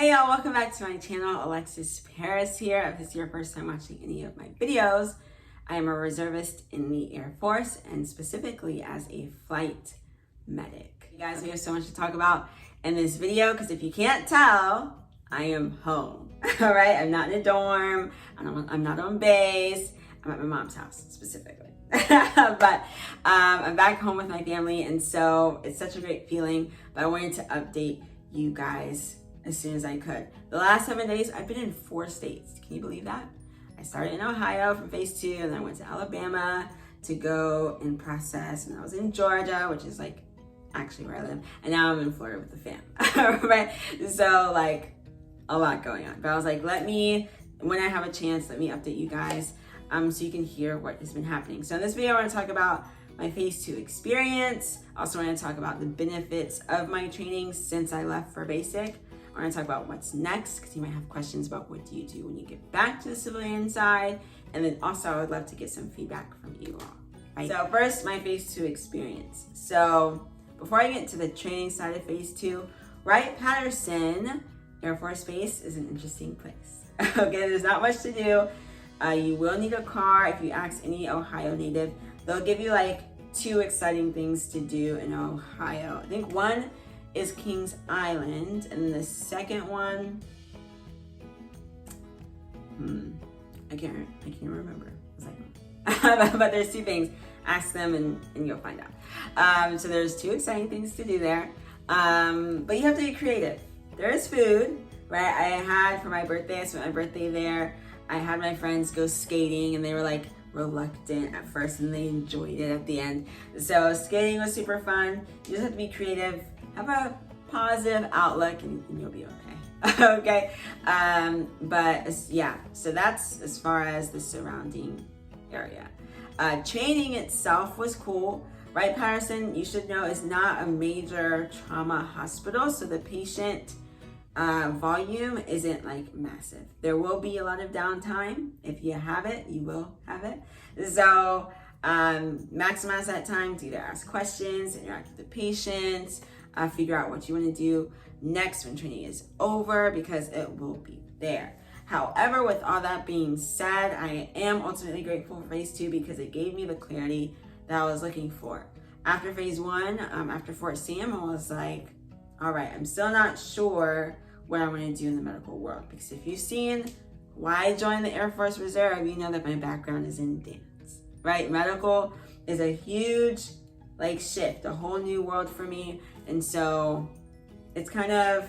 Hey y'all, welcome back to my channel. Alexis Paris here. If this is your first time watching any of my videos, I am a reservist in the Air Force and specifically as a flight medic. You guys, we have so much to talk about in this video because if you can't tell, I am home. All right, I'm not in a dorm. I'm not on base. I'm at my mom's house specifically. but I'm back home with my family, and so it's such a great feeling. But I wanted to update you guys as soon as I could. The last 7 days, I've been in 4 states. Can you believe that? I started in Ohio from phase 2, and then I went to Alabama to go and process, and I was in Georgia, which is like actually where I live, and now I'm in Florida with the fam, right? So like a lot going on. But I was like, when I have a chance, let me update you guys so you can hear what has been happening. So in this video, I want to talk about my phase 2 experience. Also want to talk about the benefits of my training since I left for basic. I want to talk about what's next because you might have questions about what do you do when you get back to the civilian side. And then also I would love to get some feedback from you all. Right? So first, my phase 2 experience. So before I get to the training side of phase 2, Wright Patterson Air Force Base is an interesting place. Okay, there's not much to do. You will need a car. If you ask any Ohio native, they'll give you like 2 exciting things to do in Ohio. I think one is Kings Island, and the second one, I can't remember the second one. But there's 2 things. Ask them and you'll find out. So there's 2 exciting things to do there. But you have to be creative. There is food, right? I had for my birthday, I spent my birthday there. I had my friends go skating, and they were like reluctant at first, and they enjoyed it at the end. So skating was super fun. You just have to be creative. Have a positive outlook and you'll be okay. Okay. But yeah, so that's as far as the surrounding area. Training itself was cool. Wright Patterson, you should know, is not a major trauma hospital, so the patient volume isn't like massive. There will be a lot of downtime. If you have it, you will have it. So maximize that time to either ask questions, interact with the patients, figure out what you want to do next when training is over, because it will be there. However, with all that being said, I am ultimately grateful for phase 2 because it gave me the clarity that I was looking for. After phase 1, after Fort Sam, I was like, all right, I'm still not sure what I want to do in the medical world, because if you've seen why I joined the Air Force Reserve, you know that my background is in dance, right? Medical is a huge like shift, a whole new world for me. And so it's kind of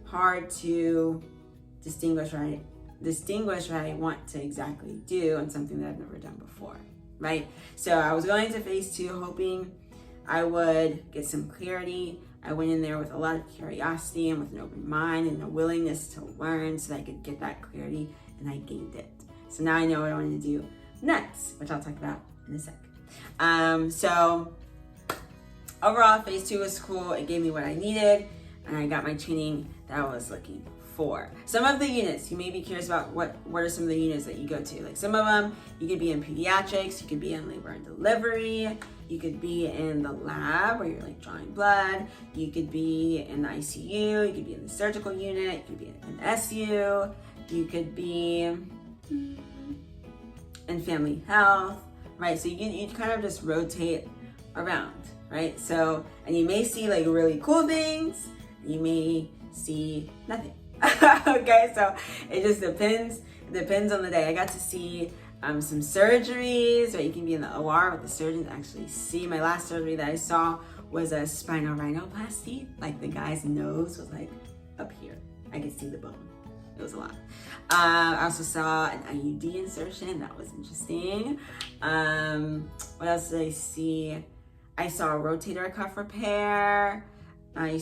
hard to distinguish what I want to exactly do and something that I've never done before, right? So I was going to phase 2 hoping I would get some clarity. I went in there with a lot of curiosity and with an open mind and a willingness to learn so that I could get that clarity, and I gained it. So now I know what I want to do next, which I'll talk about in a sec. So overall, phase 2 was cool. It gave me what I needed, and I got my training that I was looking for. Some of the units, you may be curious about what are some of the units that you go to. Like some of them, you could be in pediatrics, you could be in labor and delivery, you could be in the lab where you're like drawing blood, you could be in the ICU, you could be in the surgical unit, you could be in SU, you could be in family health, right? So you kind of just rotate around, right? So, and you may see like really cool things, you may see nothing. Okay, so it just depends. It depends on the day. I got to see some surgeries, right? You can be in the OR with the surgeons actually see. My last surgery that I saw was a spinal rhinoplasty. Like the guy's nose was like up here. I could see the bone. It was a lot. I also saw an IUD insertion. That was interesting. What else did I see? I saw a rotator cuff repair. I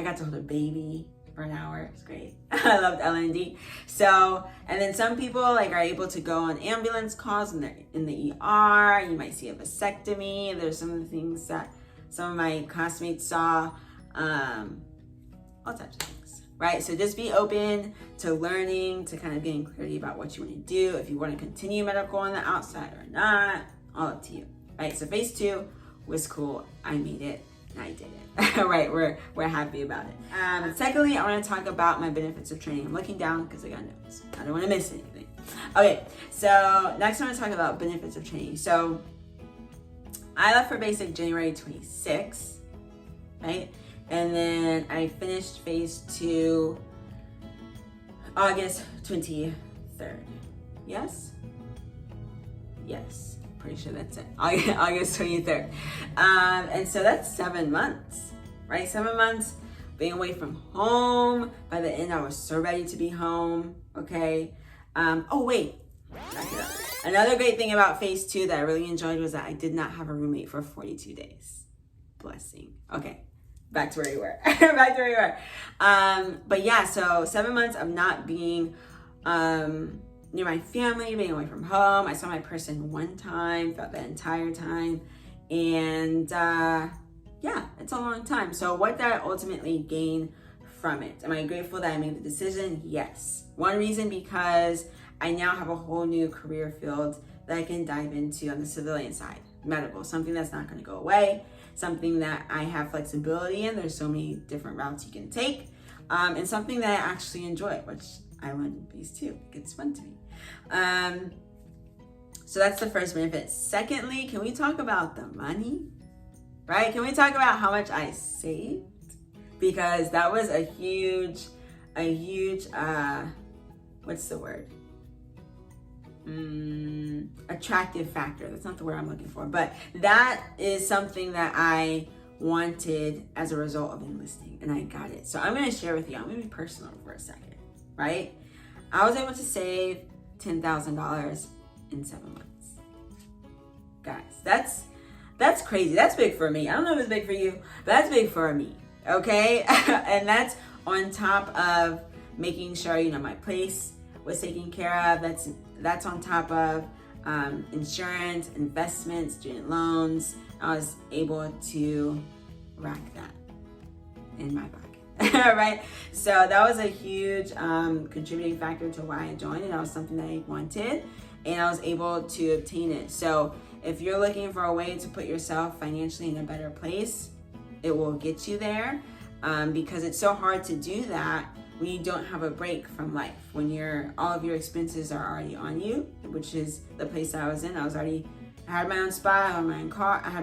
got to hold a baby for an hour. It was great. I loved L&D. So, and then some people like are able to go on ambulance calls when they're in the ER. You might see a vasectomy. There's some of the things that some of my classmates saw. All types of things, right? So just be open to learning, to kind of getting clarity about what you want to do. If you want to continue medical on the outside or not, all up to you, right? So phase 2 was cool. I made it I did it. Right, we're happy about it. Secondly, I want to talk about my benefits of training. I'm looking down because I got notes. I don't want to miss anything. Okay, so next I want to talk about benefits of training. So I left for basic January 26th, right? And then I finished phase 2 August 23rd. Yes? Yes, pretty sure that's it. August 23rd. And so that's 7 months, right? 7 months being away from home. By the end, I was so ready to be home, okay? Oh, wait. Back it up. Another great thing about phase 2 that I really enjoyed was that I did not have a roommate for 42 days. Blessing. Okay, back to where you were. Back to where you were. But yeah, so 7 months of not being near my family, being away from home. I saw my person one time, felt the entire time. And yeah, it's a long time. So what did I ultimately gain from it? Am I grateful that I made the decision? Yes. One reason, because I now have a whole new career field that I can dive into on the civilian side, medical, something that's not going to go away, something that I have flexibility in. There's so many different routes you can take, and something that I actually enjoy, which I learned in phase 2. It's fun to me. So that's the first benefit. Secondly, can we talk about the money? Right? Can we talk about how much I saved? Because that was a huge, what's the word? Attractive factor. That's not the word I'm looking for, but that is something that I wanted as a result of enlisting, and I got it. So I'm going to share with you. I'm going to be personal for a second, right? I was able to save $10,000 in 7 months. Guys, that's crazy. That's big for me. I don't know if it's big for you, but that's big for me. Okay. And that's on top of making sure, my place was taken care of. That's on top of insurance, investments, student loans. I was able to rack that in my pocket. Right? So that was a huge contributing factor to why I joined, and that was something that I wanted, and I was able to obtain it. So if you're looking for a way to put yourself financially in a better place, it will get you there, because it's so hard to do that when you don't have a break from life, when all of your expenses are already on you, which is the place I was in. I had my own spot, I had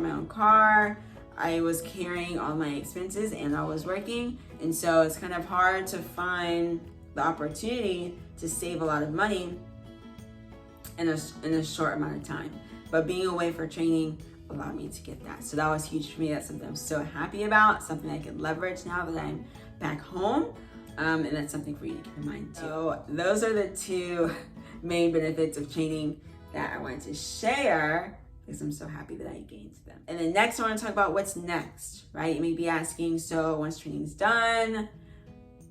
my own car, I was carrying all my expenses, and I was working. And so it's kind of hard to find the opportunity to save a lot of money in a short amount of time. But being away for training allowed me to get that. So that was huge for me. That's something I'm so happy about, something I can leverage now that I'm back home. And that's something for you to keep in mind too. So those are the 2 main benefits of training that I wanted to share, because I'm so happy that I gained them. And then next I want to talk about what's next, right? You may be asking, so once training's done,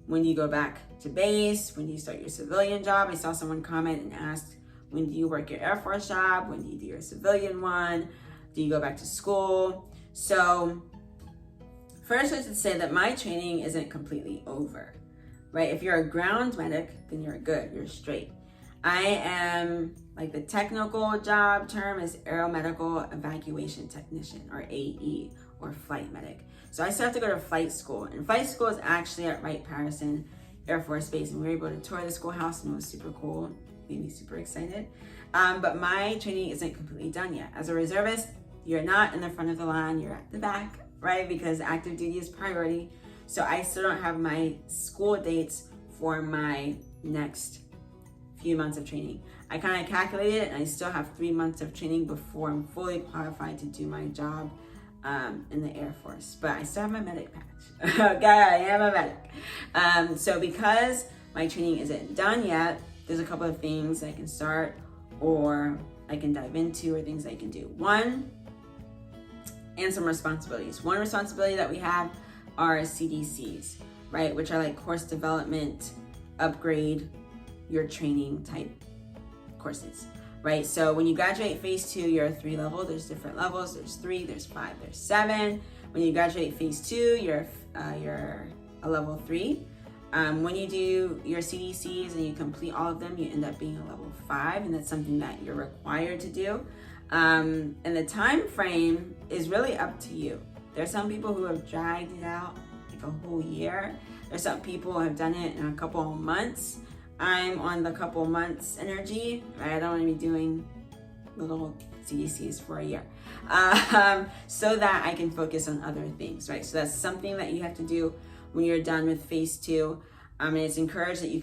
when do you go back to base? When do you start your civilian job? I saw someone comment and asked, when do you work your Air Force job? When do you do your civilian one? Do you go back to school? So first I should say that my training isn't completely over, right? If you're a ground medic, then you're good, you're straight. I am, like, the technical job term is aeromedical evacuation technician, or AE, or flight medic. So I still have to go to flight school, and flight school is actually at Wright Patterson Air Force Base, and we were able to tour the schoolhouse, and it was super cool, made me super excited. But my training isn't completely done yet. As a reservist, you're not in the front of the line, you're at the back, right? Because active duty is priority. So I still don't have my school dates for my next few months of training. I kind of calculated it, and I still have 3 months of training before I'm fully qualified to do my job in the Air Force. But I still have my medic patch. Okay, I am a medic. So because my training isn't done yet, there's a couple of things I can start, or I can dive into, or things I can do. And some responsibilities. One responsibility that we have are CDCs, right? Which are like course development, upgrade your training type courses, right? So when you graduate phase 2, you're a 3 level. There's different levels. There's 3, there's 5, there's 7. When you graduate phase 2, you're a level 3. When you do your CDCs and you complete all of them, you end up being a level 5, and that's something that you're required to do. And the time frame is really up to you, There's some people who have dragged it out like a whole year. There's some people who have done it in a couple of months. I'm on the couple months energy, right? I don't want to be doing little CDCs for a year, so that I can focus on other things, right? So that's something that you have to do when you're done with phase 2. And it's encouraged that you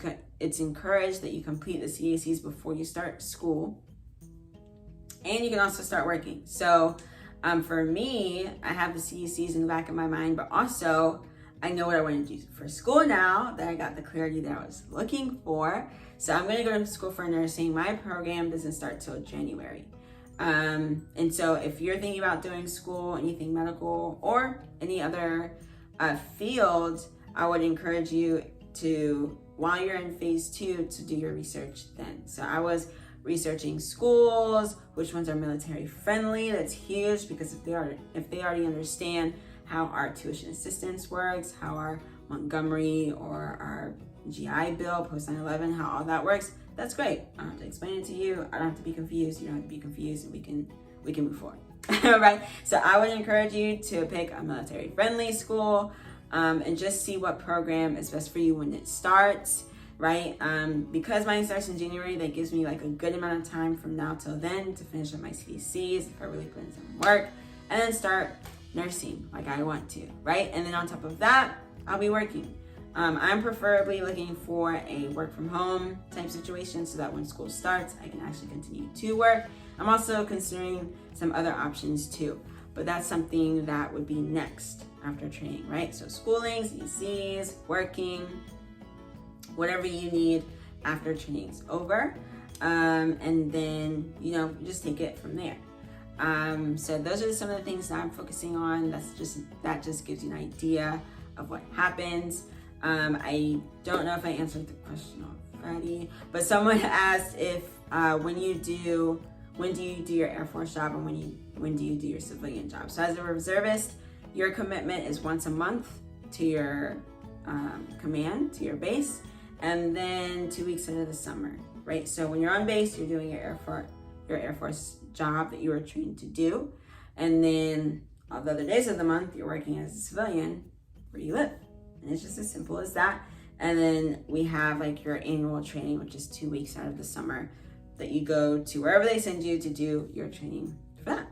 complete the CDCs before you start school, and you can also start working. So for me, I have the CDCs in the back of my mind, but also I know what I want to do for school now that I got the clarity that I was looking for. So I'm going to go to school for nursing. My program doesn't start till January. And so if you're thinking about doing school, anything medical or any other field, I would encourage you to, while you're in phase 2, to do your research then. So I was researching schools, which ones are military friendly. That's huge, because if they already understand how our tuition assistance works, how our Montgomery or our GI Bill post 9/11, how all that works, that's great. I don't have to explain it to you. I don't have to be confused. You don't have to be confused, and we can move forward. Right? So I would encourage you to pick a military friendly school, and just see what program is best for you when it starts. Right? Because mine starts in January, that gives me like a good amount of time from now till then to finish up my CDCs if I really put in some work, and then start nursing like I want to, right? And then on top of that, I'll be working. I'm preferably looking for a work from home type situation, so that when school starts, I can actually continue to work. I'm also considering some other options too, but that's something that would be next after training, right? So schooling, CDCs, working, whatever you need after training's over. And then, just take it from there. So those are some of the things that I'm focusing on. That just gives you an idea of what happens. I don't know if I answered the question already, but someone asked if when do you do your Air Force job, and when do you do your civilian job? So as a reservist, your commitment is once a month to your command, to your base, and then 2 weeks into the summer, right? So when you're on base, you're doing your Air Force job that you were trained to do, and then all the other days of the month, you're working as a civilian where you live. And it's just as simple as that. And then we have like your annual training, which is 2 weeks out of the summer, that you go to wherever they send you to do your training for that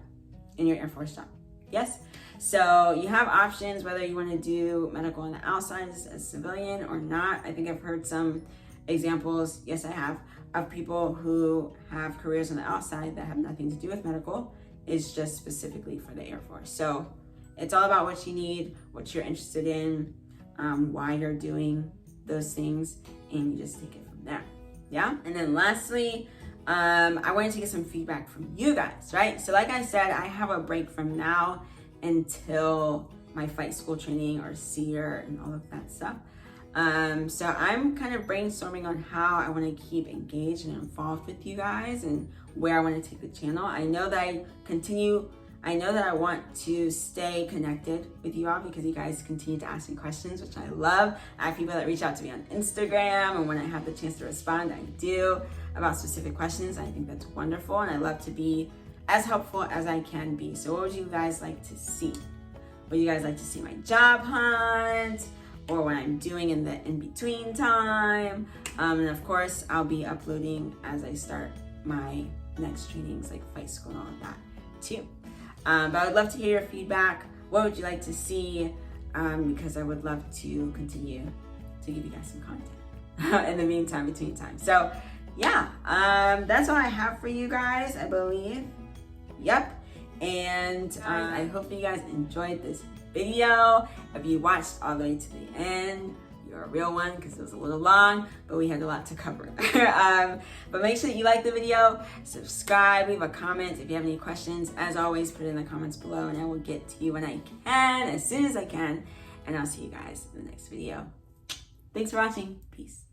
in your Air Force job. Yes? So you have options whether you want to do medical on the outside as a civilian or not. I think I've heard some examples, yes I have, of people who have careers on the outside that have nothing to do with medical. It's just specifically for the Air Force. So it's all about what you need, what you're interested in, why you're doing those things, and you just take it from there. Yeah? And then lastly, I wanted to get some feedback from you guys, right? So like I said, I have a break from now until my flight school training or SEER and all of that stuff. So I'm kind of brainstorming on how I want to keep engaged and involved with you guys and where I want to take the channel. I know that I want to stay connected with you all because you guys continue to ask me questions, which I love. I have people that reach out to me on Instagram, and when I have the chance to respond, I do, about specific questions. I think that's wonderful, and I love to be as helpful as I can be. So what would you guys like to see? Would you guys like to see my job hunt, or what I'm doing in the in-between time? And of course, I'll be uploading as I start my next trainings, like flight school and all of that too. But I would love to hear your feedback. What would you like to see? Because I would love to continue to give you guys some content in the meantime, between time. So yeah, that's all I have for you guys, I believe. Yep. And I hope that you guys enjoyed this video. If you watched all the way to the end, you're a real one, because it was a little long, but we had a lot to cover. But make sure that you like the video, subscribe, leave a comment if you have any questions. As always, put it in the comments below, and I will get to you when I can, as soon as I can. And I'll see you guys in the next video. Thanks for watching. Peace.